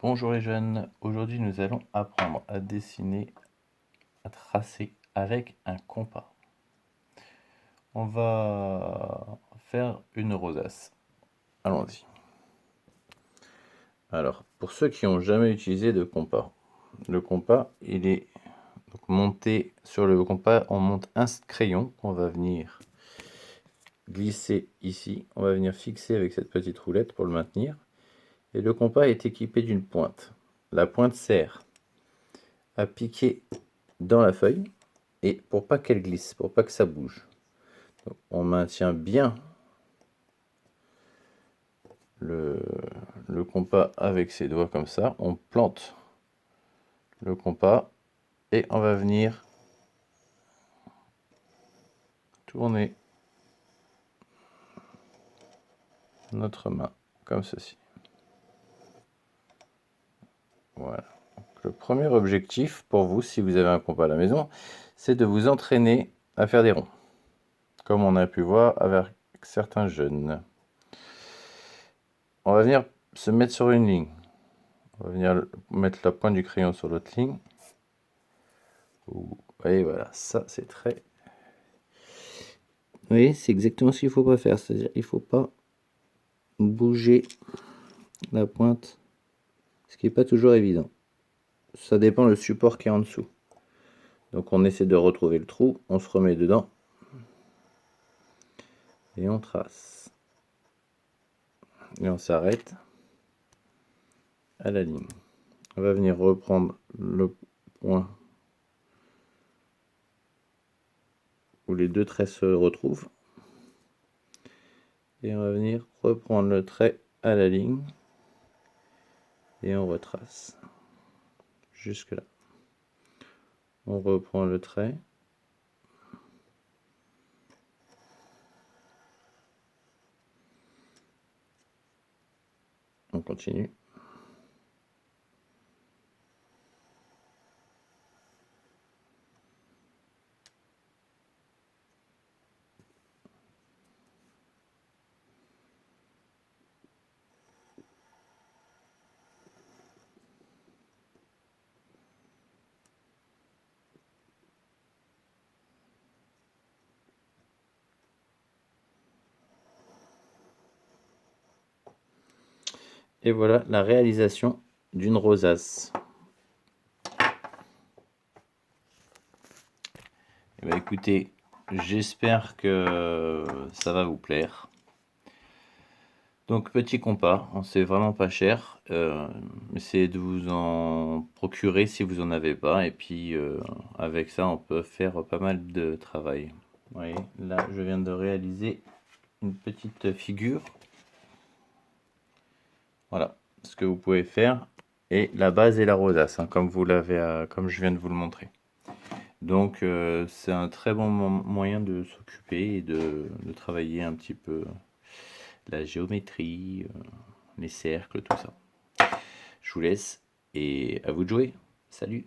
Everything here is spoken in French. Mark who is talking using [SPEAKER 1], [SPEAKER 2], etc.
[SPEAKER 1] Bonjour les jeunes, aujourd'hui nous allons apprendre à dessiner, à tracer avec un compas. On va faire une rosace. Allons-y. Alors, pour ceux qui n'ont jamais utilisé de compas, le compas, il est donc monté sur le compas, on monte un crayon qu'on va venir glisser ici. On va venir fixer avec cette petite roulette pour le maintenir. Et le compas est équipé d'une pointe. La pointe sert à piquer dans la feuille et pour pas qu'elle glisse, pour pas que ça bouge. Donc, on maintient bien le compas avec ses doigts comme ça, on plante le compas et on va venir tourner notre main comme ceci. Voilà. Donc, le premier objectif pour vous, si vous avez un compas à la maison, c'est de vous entraîner à faire des ronds, comme on a pu voir avec certains jeunes. On va venir se mettre sur une ligne. On va venir mettre la pointe du crayon sur l'autre ligne. Et voilà, ça c'est très... Oui, c'est exactement ce qu'il ne faut pas faire. C'est-à-dire il ne faut pas bouger la pointe, ce qui n'est pas toujours évident. Ça dépend le support qui est en dessous. Donc on essaie de retrouver le trou, on se remet dedans et on trace. Et on s'arrête à la ligne. On va venir reprendre le point où les deux traits se retrouvent. Et on va venir reprendre le trait à la ligne. Et on retrace. Jusque là. On reprend le trait. On continue. Et voilà la réalisation d'une rosace. Eh bien, écoutez, j'espère que ça va vous plaire. Donc petit compas, c'est vraiment pas cher. Essayez de vous en procurer si vous en avez pas. Et puis avec ça, on peut faire pas mal de travail. Vous voyez, là, je viens de réaliser une petite figure. Voilà ce que vous pouvez faire. Et la base est la rosace, hein, comme je viens de vous le montrer. Donc c'est un très bon moyen de s'occuper et de travailler un petit peu la géométrie, les cercles, tout ça. Je vous laisse et à vous de jouer. Salut!